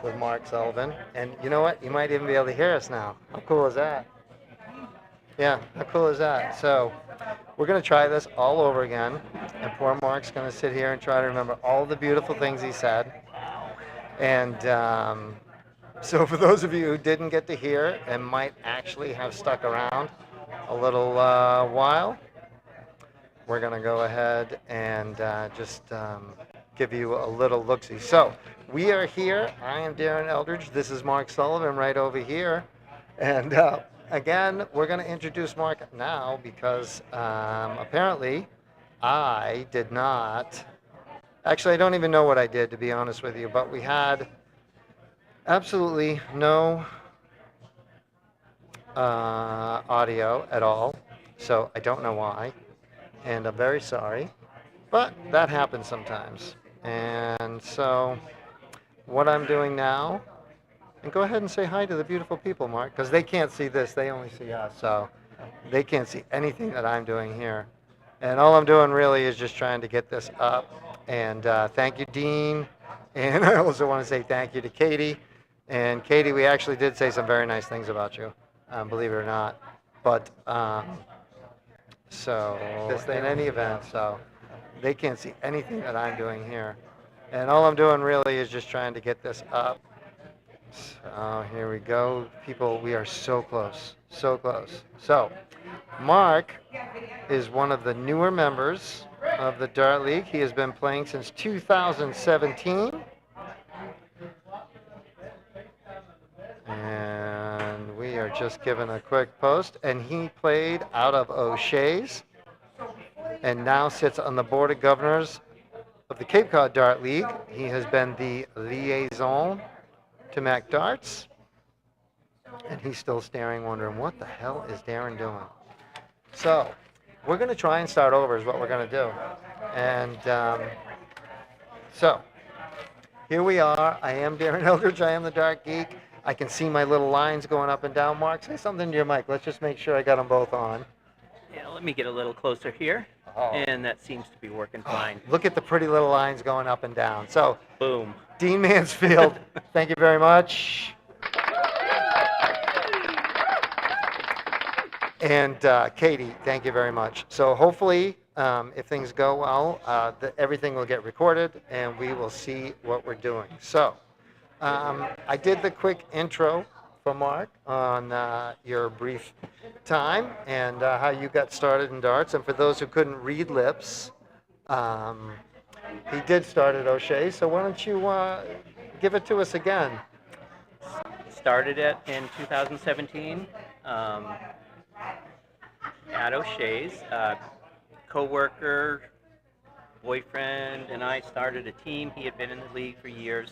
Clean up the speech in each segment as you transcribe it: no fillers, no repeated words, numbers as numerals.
with Mark Sullivan. And you know what? You might even be able to hear us now. How cool is that? Yeah, how cool is that? So we're going to try this all over again. And poor Mark's going to sit here and try to remember all the beautiful things he said. And so for those of you who didn't get to hear it and might actually have stuck around a little while, we're going to go ahead and just give you a little look-see. So we are here. I am Darren Eldridge. This is Mark Sullivan right over here. And again, we're going to introduce Mark now because apparently I did not. Actually, I don't even know what I did, to be honest with you, but we had absolutely no audio at all. So I don't know why. And I'm very sorry. But that happens sometimes. And so what I'm doing now, and go ahead and say hi to the beautiful people, Mark, because they can't see this. They only see us. So they can't see anything that I'm doing here. And all I'm doing really is just trying to get this up. And thank you, Dean. And I also want to say thank you to Katie. And Katie, we actually did say some very nice things about you, believe it or not. But so in any event, so they can't see anything that I'm doing here. And all I'm doing really is just trying to get this up. So here we go. People, we are so close, so close. So Mark is one of the newer members of the Dart League. He has been playing since 2017. And we are just giving a quick post. And he played out of O'Shea's and now sits on the Board of Governors of the Cape Cod Dart League. He has been the liaison to Mac Darts. And he's still staring, wondering, what the hell is Darren doing? So we're going to try and start over is what we're going to do. And so here we are. I am Darren Eldridge. I am the Dart Geek. I can see my little lines going up and down. Mark, say something to your mic. Let's just make sure I got them both on. Yeah, let me get a little closer here. Oh. And that seems to be working fine. Look at the pretty little lines going up and down. So, boom. Dean Mansfield, thank you very much. And Katie, thank you very much. So hopefully, if things go well, everything will get recorded and we will see what we're doing. So I did the quick intro for Mark on your brief time and how you got started in darts. And for those who couldn't read lips, he did start at O'Shea. So why don't you give it to us again? Started it in 2017 at O'Shea's. Co-worker, boyfriend, and I started a team. He had been in the league for years,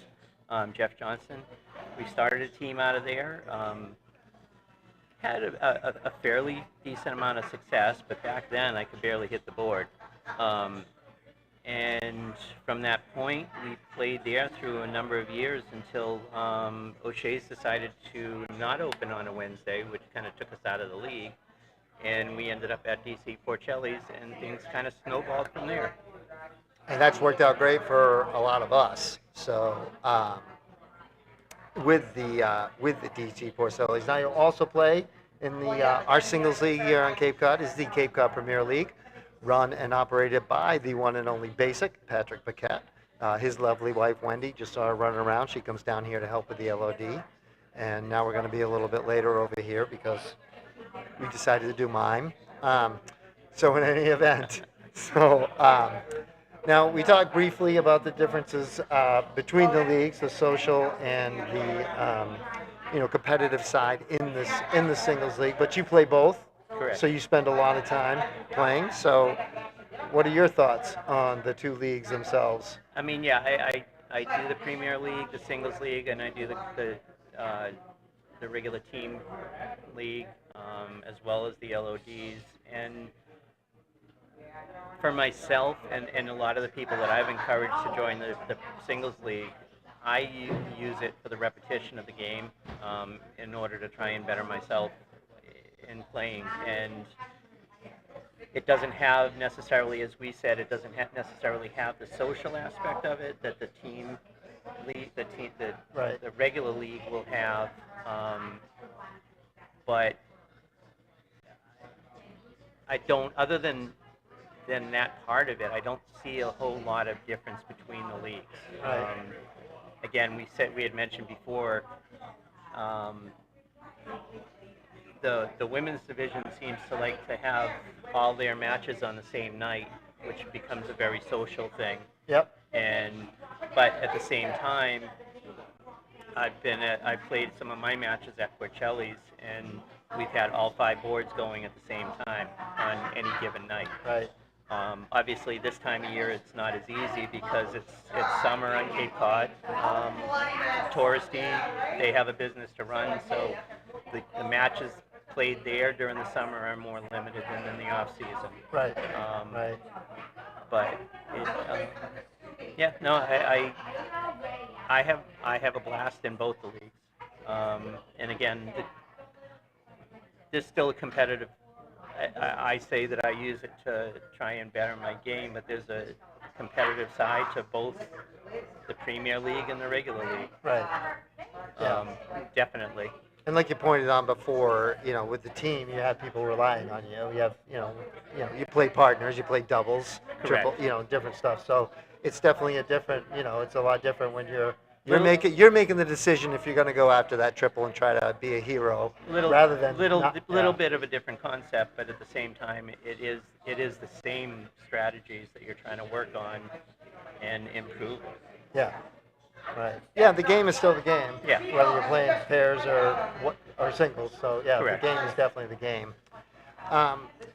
Jeff Johnson. We started a team out of there. Had a fairly decent amount of success, but back then I could barely hit the board. And from that point, we played there through a number of years until O'Shea's decided to not open on a Wednesday, which kind of took us out of the league. And we ended up at DC Porcelli's, and things kind of snowballed from there. And that's worked out great for a lot of us. So with the DC Porcelli's. Now you also play in the our singles league here on Cape Cod is the Cape Cod Premier League, run and operated by the one and only Basic, Patrick Paquette. His lovely wife, Wendy, just saw her running around. She comes down here to help with the LOD. And now we're going to be a little bit later over here because we decided to do mime. So in any event, now we talked briefly about the differences between the leagues, the social and the competitive side in the singles league. But you play both. Correct. So you spend a lot of time playing. So what are your thoughts on the two leagues themselves? I mean, yeah, I do the Premier League, the Singles League, and I do the regular team league, as well as the LODs. And for myself and a lot of the people that I've encouraged to join the Singles League, I use it for the repetition of the game in order to try and better myself in playing. And it doesn't have necessarily, as we said, it doesn't necessarily have the social aspect of it that the team league, Right. the regular league will have, but I don't. Other than that part of it, I don't see a whole lot of difference between the leagues. Right. Again, we had mentioned before. Um, the women's division seems to like to have all their matches on the same night, which becomes a very social thing. Yep. But at the same time, I played some of my matches at Porcelli's, and we've had all 5 boards going at the same time on any given night. Right. Obviously, this time of year it's not as easy because it's summer on Cape Cod. Touristy, they have a business to run, so the matches played there during the summer are more limited than in the off season. Right. Right. But yeah, no, I have a blast in both the leagues. And again, there's still a competitive. I say that I use it to try and better my game, but there's a competitive side to both the Premier League and the regular league. Right. Yeah. Definitely. And like you pointed on before, with the team, you have people relying on you. You have, you play partners, you play doubles, Correct. triple, different stuff. So it's definitely a different, it's a lot different when you're making the decision if you're going to go after that triple and try to be a hero, rather than little bit of a different concept, but at the same time, it is the same strategies that you're trying to work on and improve. Yeah. Right. Yeah, the game is still the game. Yeah. Whether you're playing pairs or singles. So yeah, Correct. The game is definitely the game.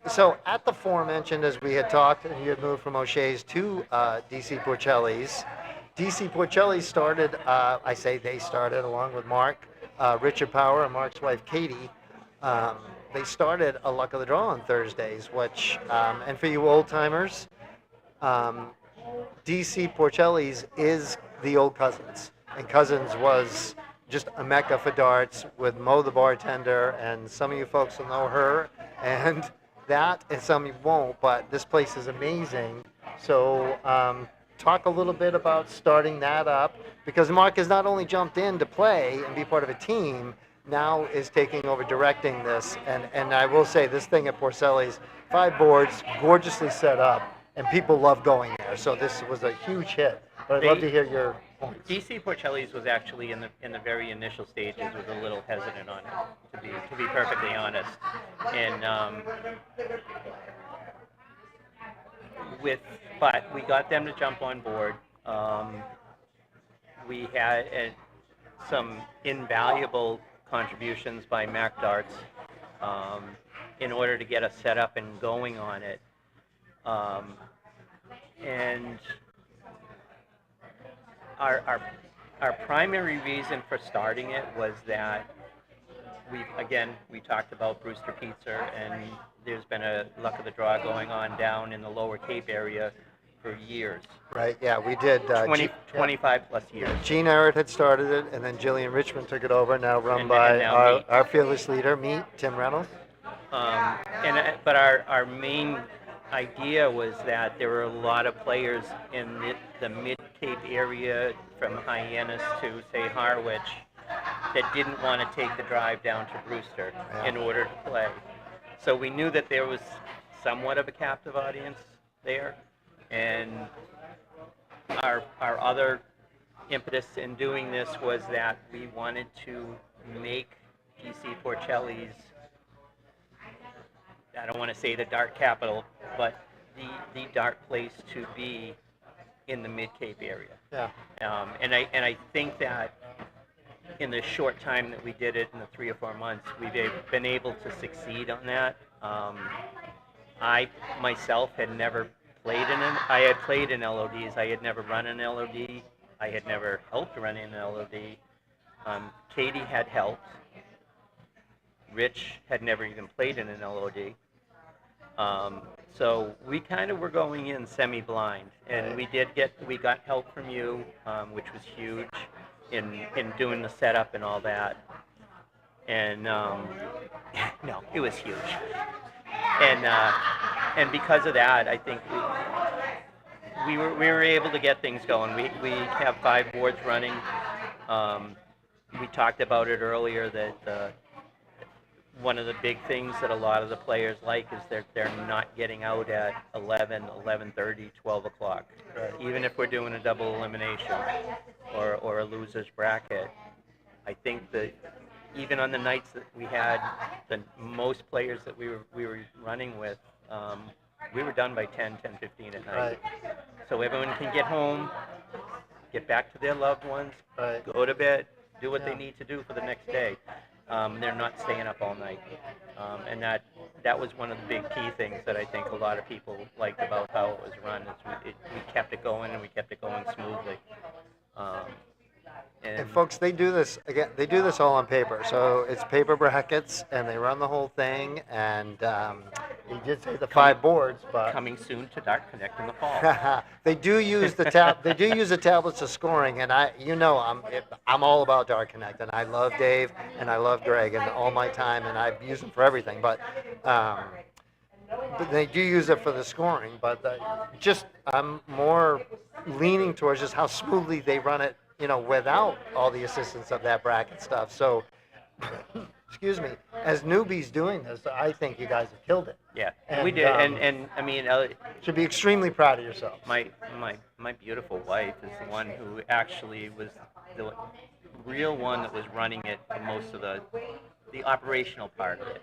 So at the aforementioned, as we had talked, and you had moved from O'Shea's to DC Porcelli's. DC Porcelli's started. I say they started along with Mark, Richard Power, and Mark's wife Katie. They started a Luck of the Draw on Thursdays, which, and for you old timers, DC Porcelli's is the old Cousins, and Cousins was just a mecca for darts with Mo the bartender, and some of you folks will know her, and some of you won't, but this place is amazing. So talk a little bit about starting that up, because Mark has not only jumped in to play and be part of a team, now is taking over directing this, and I will say this thing at Porcelli's, 5 boards, gorgeously set up, and people love going there, so this was a huge hit. But I'd love to hear your points. DC Porcelli's was actually in the very initial stages, was a little hesitant on it, to be perfectly honest. And but we got them to jump on board. We had some invaluable contributions by Mac Darts in order to get us set up and going on it. And our primary reason for starting it was that we talked about Brewster Pizza, and there's been a Luck of the Draw going on down in the Lower Cape area for years. Right, yeah, we did. 25 plus years. Gene Arrett had started it, and then Jillian Richmond took it over, now run by our fearless leader, Tim Reynolds. But our main idea was that there were a lot of players in the mid-Cape area, from Hyannis to, say, Harwich, that didn't want to take the drive down to Brewster in order to play. So we knew that there was somewhat of a captive audience there, and our other impetus in doing this was that we wanted to make DC Porcelli's, I don't want to say the dart capital, but the dart place to be in the Mid-Cape area. Yeah. And I think that in the short time that we did it, in the 3 or 4 months, we've been able to succeed on that. I myself had never played I had played in LODs. I had never run an LOD. I had never helped run an LOD. Katie had helped. Rich had never even played in an LOD. So we kind of were going in semi-blind, and we got help from you, which was huge in doing the setup and all that. And no, it was huge. And because of that, I think we were able to get things going. We have 5 boards running. We talked about it earlier that one of the big things that a lot of the players like is they're not getting out at 11, 11:30, 12 o'clock. Right. Even if we're doing a double elimination or a loser's bracket, I think that even on the nights that we had the most players that we were running with, we were done by 10:15 at night. Right. So everyone can get home, get back to their loved ones, Right. go to bed, do what Yeah. they need to do for the next day. They're not staying up all night, and that was one of the big key things that I think a lot of people liked about how it was run. Is we kept it going and we kept it going smoothly. And folks, they do this again. They do this all on paper. So it's paper brackets, and they run the whole thing. And you did say the 5 boards, but coming soon to Dart Connect in the fall. they do use the They do use the tablets of scoring, and I'm all about Dart Connect, and I love Dave and I love Greg and all my time, and I use them for everything. But they do use it for the scoring. But I'm more leaning towards just how smoothly they run it, without all the assistance of that bracket stuff. So, excuse me, as newbies doing this, I think you guys have killed it. Yeah, And, we did, and I mean, should be extremely proud of yourselves. my beautiful wife is the one who actually was the real one that was running it for most of the operational part of it.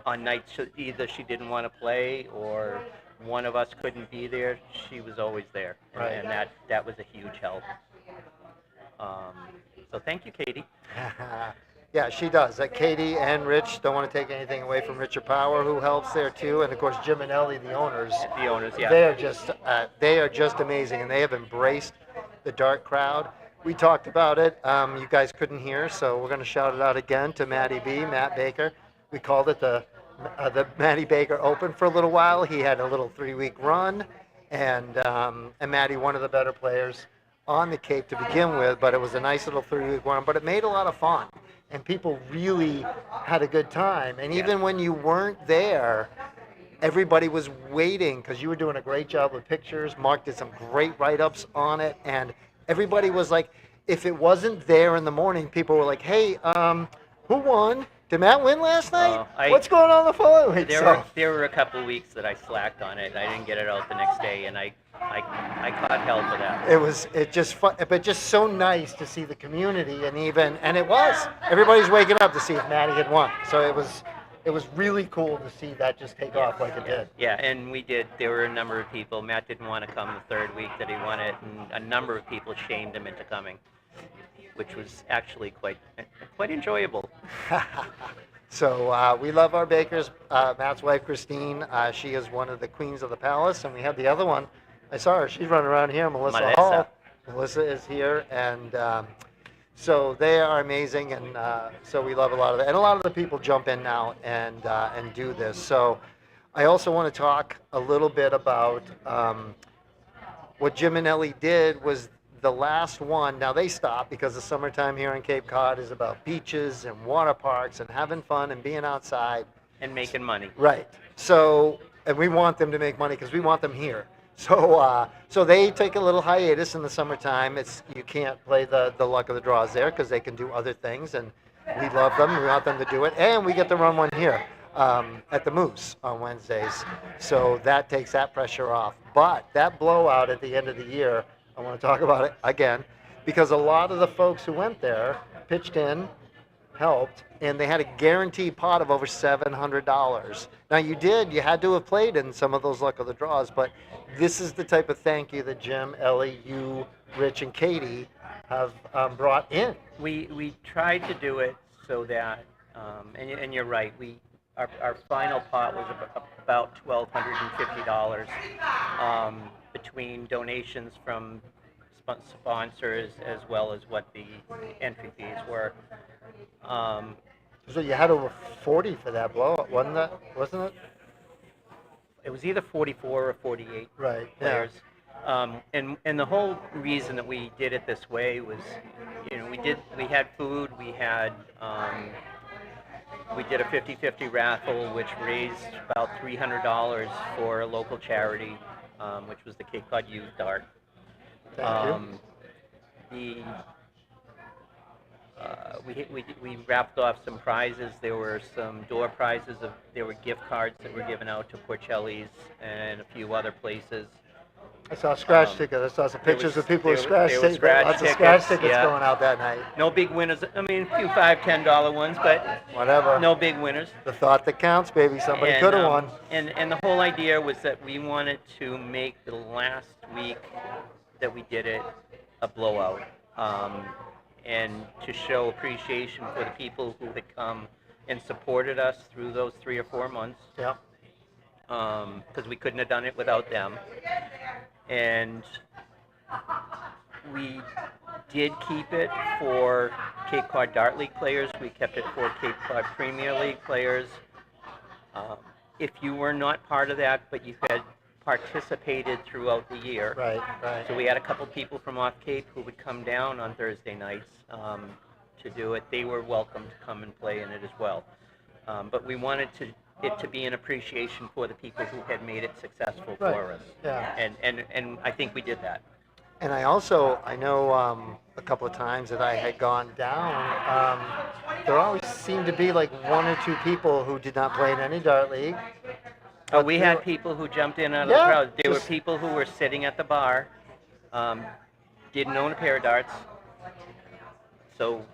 On nights either she didn't want to play or one of us couldn't be there, she was always there, Right. and that was a huge help. So thank you, Katie. Yeah, she does. Katie and Rich, don't want to take anything away from Richard Power, who helps there too, and of course Jim and Ellie, the owners. The owners, yeah. They are just amazing, and they have embraced the Dart crowd. We talked about it. You guys couldn't hear, so we're going to shout it out again to Matty B, Matt Baker. We called it the Matty Baker Open for a little while. He had a little 3-week run, and Matty, one of the better players on the Cape to begin with, but it was a nice little 3-week run. But it made a lot of fun, and people really had a good time. And even when you weren't there, everybody was waiting because you were doing a great job with pictures. Mark did some great write-ups on it, and everybody was like, if it wasn't there in the morning, people were like, hey, who won? Did Matt win last night? What's going on the following week? There were a couple of weeks that I slacked on it. I didn't get it out the next day, and I caught hell for that. It just fun, but just so nice to see the community, and it was. Everybody's waking up to see if Maddie had won. So it was really cool to see that just take off like it did. Yeah, and we did. There were a number of people. Matt didn't want to come the 3rd week that he won it, and a number of people shamed him into coming, which was actually quite enjoyable. So we love our bakers. Matt's wife, Christine, she is one of the queens of the palace, and we have the other one. I saw her. She's running around here, Melissa Hall. Melissa is here, and so they are amazing, and so we love a lot of that. And a lot of the people jump in now and do this. So I also want to talk a little bit about what Jim and Ellie did was the last one. Now they stopped because the summertime here in Cape Cod is about beaches and water parks and having fun and being outside. And making money. Right. So, and we want them to make money because we want them here. So, so they take a little hiatus in the summertime. You can't play the luck of the draws there because they can do other things, and we love them. We want them to do it, and we get to run one here at the Moose on Wednesdays. So that takes that pressure off. But that blowout at the end of the year, I want to talk about it again, because a lot of the folks who went there pitched in, helped, and they had a guaranteed pot of over $700. Now you had to have played in some of those luck of the draws, but this is the type of thank you that Jim, Ellie, you, Rich, and Katie have brought in. We tried to do it so that, and you're right, our final pot was about $1,250 between donations from sponsors as well as what the entry fees were. So you had over 40 for that blowout, wasn't it? It was either 44 or 48 players. Yeah. And the whole reason that we did it this way was, we had food, we had We did a 50-50 raffle, which raised about $300 for a local charity, which was the Cape Cod Youth Dart. Thank you. The we wrapped off some prizes. There were some door prizes. There were gift cards that were given out to Porcelli's and a few other places. I saw scratch tickets. I saw some pictures of people with scratch there were tickets. scratch Lots of scratch tickets, tickets yeah. going out that night. No big winners. I mean, a few $5, $10 ones, but Whatever. no big winners. The thought that counts, baby. Somebody And, could have won. And the whole idea was that we wanted to make the last week that we did it a blowout, and to show appreciation for the people who had come and supported us through those 3 or 4 months. Yeah. Because we couldn't have done it without them. And we did keep it for Cape Cod Dart League players. We kept it for Cape Cod Premier League players. If you were not part of that, but you had participated throughout the year. Right, right. So we had a couple people from off Cape who would come down on Thursday nights to do it. They were welcome to come and play in it as well. But we wanted it to be an appreciation for the people who had made it successful for us. Yeah. And I think we did that. And I know a couple of times that I had gone down, there always seemed to be like 1 or 2 people who did not play in any dart league. Oh, we had people who jumped in out of the crowd. There were people who were sitting at the bar, didn't own a pair of darts. So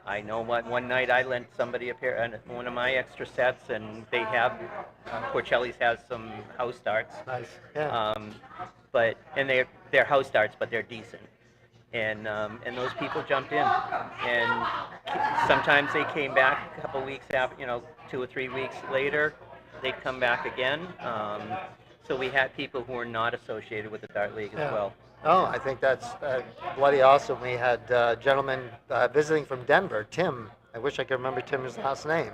I know one night I lent somebody one of my extra sets, and they have, Porcelli's has some house darts. Nice, yeah. And they're house darts, but they're decent. And those people jumped in, and sometimes they came back a couple weeks after, 2 or 3 weeks later. They'd come back again. So we had people who were not associated with the Dart League as well. Oh, I think that's bloody awesome. We had a gentleman visiting from Denver, Tim. I wish I could remember Tim's last name,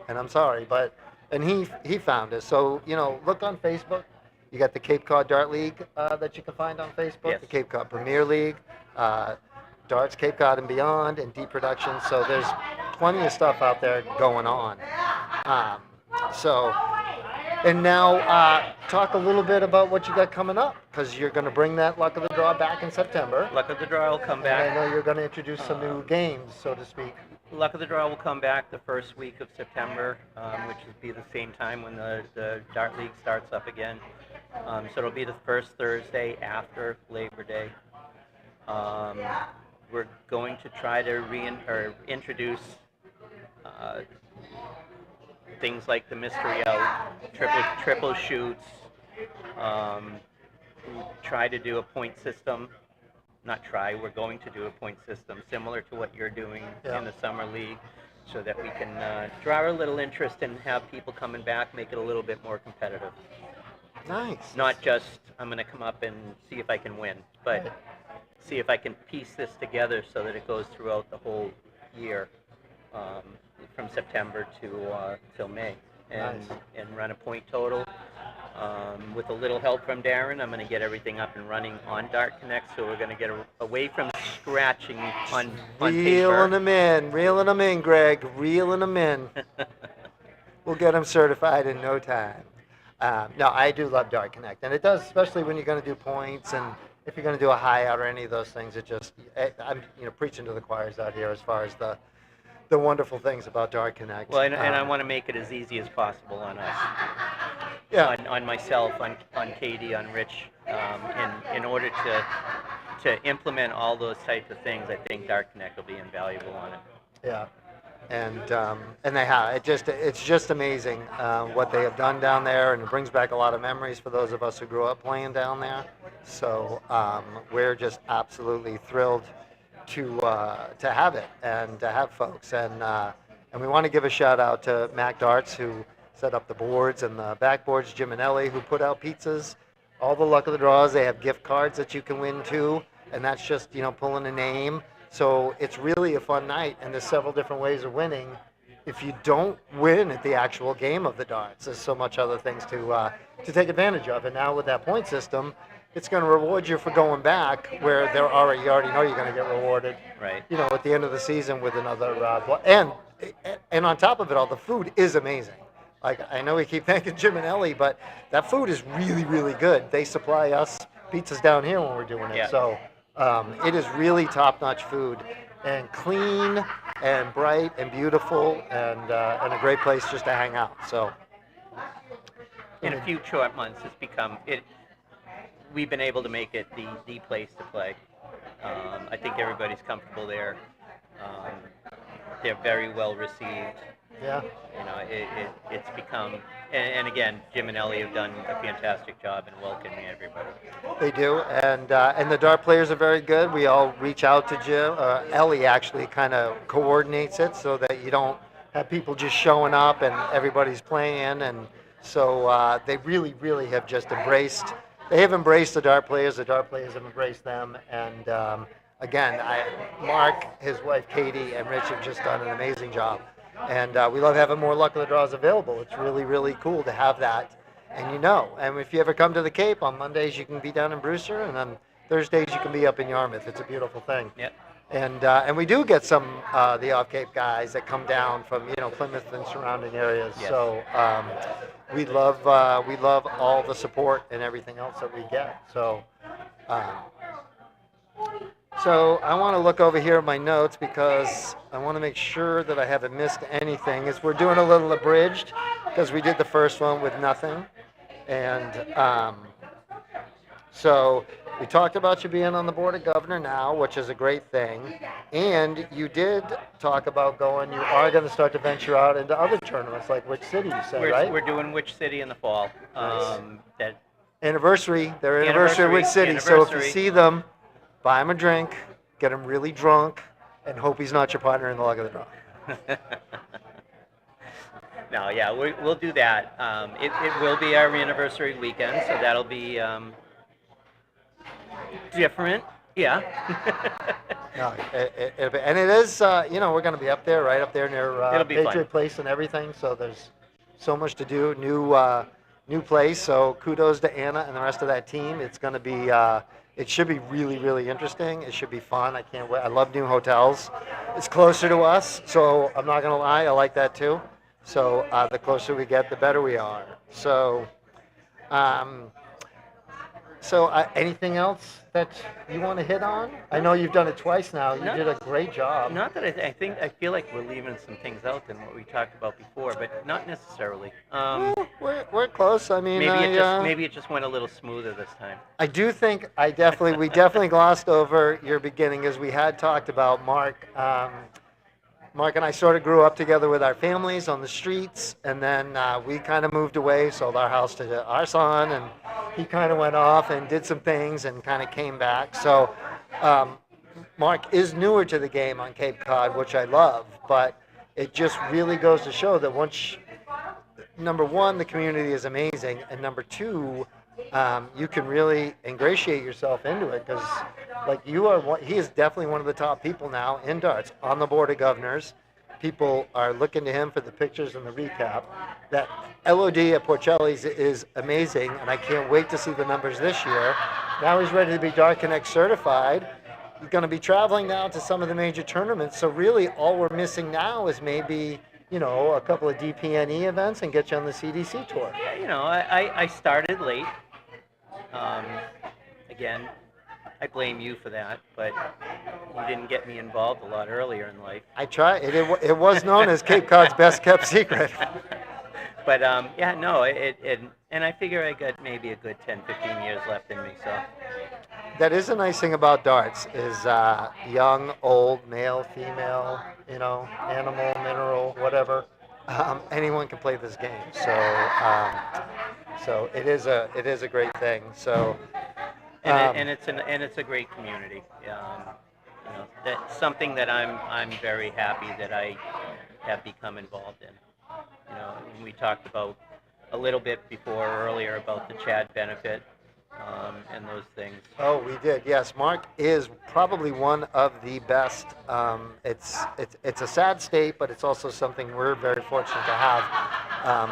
and I'm sorry, and he found us. So, look on Facebook. You got the Cape Cod Dart League that you can find on Facebook, Yes. the Cape Cod Premier League, Darts Cape Cod and Beyond, and Deep Productions. So there's plenty of stuff out there going on. And now talk a little bit about what you got coming up, because you're going to bring that Luck of the Draw back in September. Luck of the Draw will come back. And I know you're going to introduce some new games, so to speak. Luck of the Draw will come back the first week of September, which will be the same time when the Dart League starts up again. So it'll be the first Thursday after Labor Day. We're going to try to introduce things like the mystery out, triple shoots. Try to do a point system. We're going to do a point system similar to what you're doing in the Summer League, so that we can draw a little interest and have people coming back, make it a little bit more competitive. Nice. Not just, I'm going to come up and see if I can win, but see if I can piece this together so that it goes throughout the whole year, from September to till May, and run a point total. With a little help from Darren, I'm going to get everything up and running on Dart Connect, so we're going to get away from scratching on paper. Reeling them in, Greg. Reeling them in. We'll get them certified in no time. No, I do love Dart Connect, and it does, especially when you're going to do points, and if you're going to do a high out or any of those things. I'm preaching to the choirs out here as far as the wonderful things about Dart Connect. Well, and I want to make it as easy as possible on us. Yeah. On myself, on Katie, on Rich, in order to implement all those types of things. I think Dart Connect will be invaluable on it. Yeah. And they have. It's just amazing what they have done down there, and it brings back a lot of memories for those of us who grew up playing down there. So we're just absolutely thrilled to have it and to have folks, and we want to give a shout out to Mac Darts, who set up the boards and the backboards, Jim and Ellie, who put out pizzas, all the Luck of the Draws. They have gift cards that you can win too, and that's just pulling a name. So it's really a fun night, and there's several different ways of winning. If you don't win at the actual game of the darts, there's so much other things to take advantage of. And now with that point system, it's going to reward you for going back where you already know you're going to get rewarded. Right. At the end of the season with another and on top of it all, the food is amazing. Like I know we keep thanking Jim and Ellie, but that food is really really good. They supply us pizzas down here when we're doing it, Yeah. so it is really top notch food and clean and bright and beautiful and a great place just to hang out. So In a few short months, it's become it. We've been able to make it the place to play. I think everybody's comfortable there. They're very well received. yeah. It's become, and again, Jim and Ellie have done a fantastic job in welcoming everybody. They do, and the dart players are very good. We all reach out to Jim. Ellie actually kind of coordinates it so that you don't have people just showing up and everybody's playing. And so they really, really have just embraced. They have embraced the dart players. The dart players have embraced them. And again, Mark, his wife Katie, and Rich have just done an amazing job. And we love having more luck of the draws available. It's really, really cool to have that. And and if you ever come to the Cape, on Mondays you can be down in Brewster, and on Thursdays you can be up in Yarmouth. It's a beautiful thing. Yep. And we do get some the off Cape guys that come down from Plymouth and surrounding areas. Yes. So we love all the support and everything else that we get. So I want to look over here at my notes because I want to make sure that I haven't missed anything. We're doing a little abridged because we did the first one with nothing. And so we talked about you being on the board of governor now, which is a great thing. And you did talk about you are going to start to venture out into other tournaments, like which city you said, right? We're doing which city in the fall. Nice. Their anniversary of which city. So if you see them, buy him a drink, get him really drunk, and hope he's not your partner in the luck of the draw. No, yeah, we'll do that. It will be our anniversary weekend, so that'll be different. Yeah. No, and it is, we're going to be up there, right up there near It'll be Patriot fun. Place and everything, so there's so much to do. New place, so kudos to Anna and the rest of that team. It's going to be, it should be really, really interesting. It should be fun. I can't wait. I love new hotels. It's closer to us, so I'm not going to lie, I like that too. So the closer we get, the better we are. So, anything else that you want to hit on? I know you've done it twice now. You did a great job. Not that I feel like we're leaving some things out than what we talked about before, but not necessarily. We're close. I mean, maybe it just went a little smoother this time. I do think we definitely glossed over your beginning, as we had talked about. Mark and I sort of grew up together with our families on the streets, and then we kind of moved away, sold our house to our son, and he kind of went off and did some things and kind of came back. So Mark is newer to the game on Cape Cod, which I love, but it just really goes to show that number one, the community is amazing, and number two, you can really ingratiate yourself into it, because he is definitely one of the top people now in darts on the board of governors. People are looking to him for the pictures and the recap. That LOD at Porcelli's is amazing, and I can't wait to see the numbers this year. Now he's ready to be Dart Connect certified. He's going to be traveling now to some of the major tournaments, so really all we're missing now is maybe a couple of DPNE events and get you on the CDC tour. Yeah, I started late. Again, I blame you for that, but you didn't get me involved a lot earlier in life. I tried. It was known as Cape Cod's best kept secret. But and I figure I got maybe a good 10, 15 years left in me, so. That is a nice thing about darts, is young, old, male, female, animal, mineral, whatever. Anyone can play this game. So it is a great thing. So. And it's a great community. That's something that I'm very happy that I have become involved in. And we talked about a little bit earlier about the Chad benefit and those things. Oh, we did. Yes, Mark is probably one of the best. It's a sad state, but it's also something we're very fortunate to have.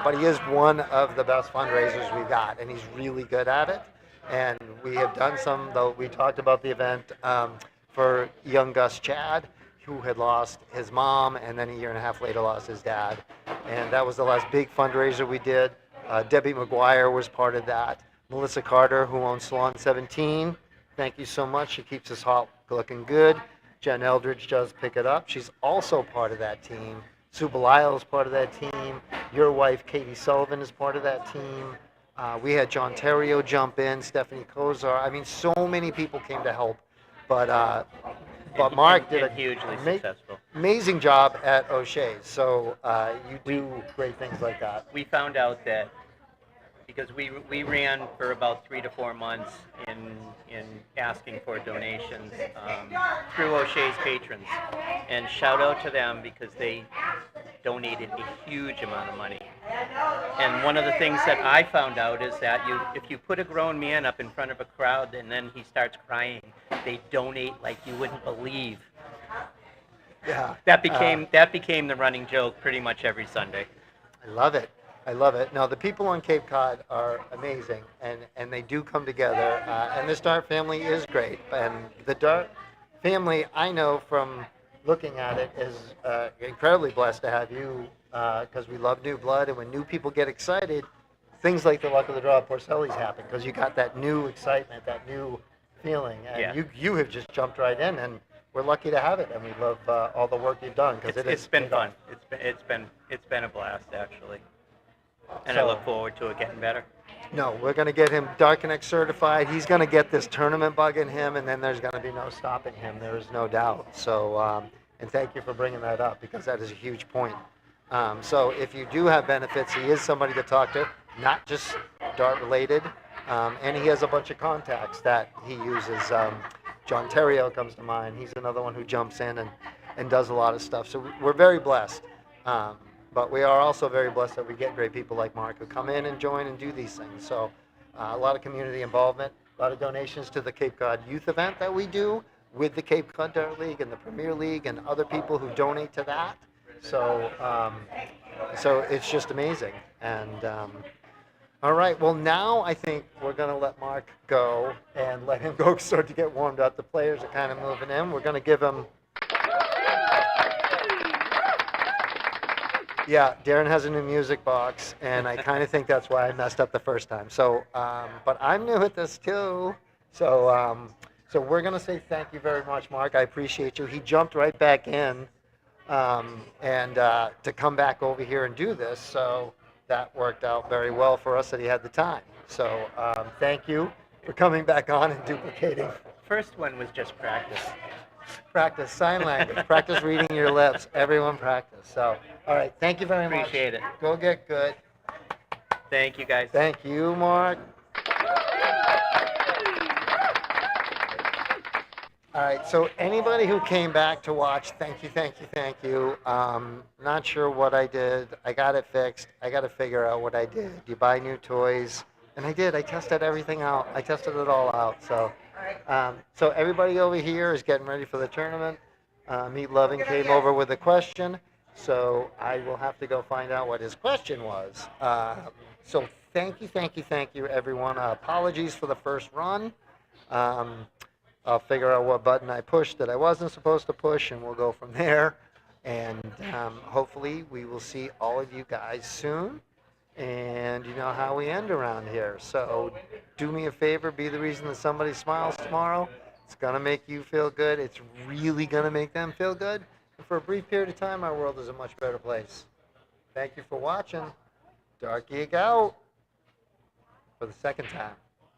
But he is one of the best fundraisers we've got, and he's really good at it. And we have done some, though we talked about the event for young Gus Chad, who had lost his mom and then a year and a half later lost his dad. And that was the last big fundraiser we did. Debbie McGuire was part of that. Melissa Carter, who owns Salon 17, thank you so much. She keeps us hot looking good. Jen Eldridge does pick it up. She's also part of that team. Sue Belisle is part of that team. Your wife, Katie Sullivan, is part of that team. We had John Terrio jump in, Stephanie Kozar. I mean, so many people came to help. But Mark did a hugely successful. amazing job at O'Shea's. So you do great things like that. We found out that because we ran for about 3 to 4 months in asking for donations through O'Shea's patrons, and shout out to them because they donated a huge amount of money. And one of the things that I found out is that if you put a grown man up in front of a crowd and then he starts crying, they donate like you wouldn't believe. Yeah. That became the running joke pretty much every Sunday. I love it. I love it. Now, the people on Cape Cod are amazing, and they do come together. And this Dart family is great. And the Dart family, I know from looking at it, is incredibly blessed to have you because we love new blood. And when new people get excited, things like the Luck of the Draw at Porcelli's happen because you got that new excitement, that new feeling. And Yeah. you have just jumped right in, and we're lucky to have it. And we love all the work you've done because It's been fun. It's been a blast actually. And I look forward to it getting better. No, we're going to get him Dart Connect certified. He's going to get this tournament bug in him, and then there's going to be no stopping him. There is no doubt. So, and thank you for bringing that up because that is a huge point. So if you do have benefits, he is somebody to talk to, not just Dart related. And he has a bunch of contacts that he uses. John Terrio comes to mind. He's another one who jumps in and does a lot of stuff. So we're very blessed. But we are also very blessed that we get great people like Mark who come in and join and do these things. So a lot of community involvement, a lot of donations to the Cape Cod Youth event that we do with the Cape Cod Dart League and the Premier League and other people who donate to that. So so it's just amazing. And all right, well, now I think we're going to let Mark go and let him go start to get warmed up. The players are kind of moving in. We're going to give him... Yeah, Darren has a new music box, and I kind of think that's why I messed up the first time. So, but I'm new at this too. So, so we're going to say thank you very much, Mark. I appreciate you. He jumped right back in and to come back over here and do this. So that worked out very well for us that he had the time. So thank you for coming back on and duplicating. First one was just practice. Practice sign language. Practice reading your lips. Everyone practice. So, all right. Thank you very much. Appreciate it. Go get good. Thank you, guys. Thank you, Mark. All right. So anybody who came back to watch, thank you, thank you, thank you. Not sure what I did. I got it fixed. I got to figure out what I did. You buy new toys. And I did. I tested everything out. I tested it all out. So. So everybody over here is getting ready for the tournament. Meat Loving came over with a question, so I will have to go find out what his question was. So thank you, everyone. Apologies for the first run. I'll figure out what button I pushed that I wasn't supposed to push, and we'll go from there. And hopefully we will see all of you guys soon. And you know how we end around here. So do me a favor, be the reason that somebody smiles tomorrow. It's going to make you feel good. It's really going to make them feel good. And for a brief period of time, our world is a much better place. Thank you for watching. Dart Geek out for the second time.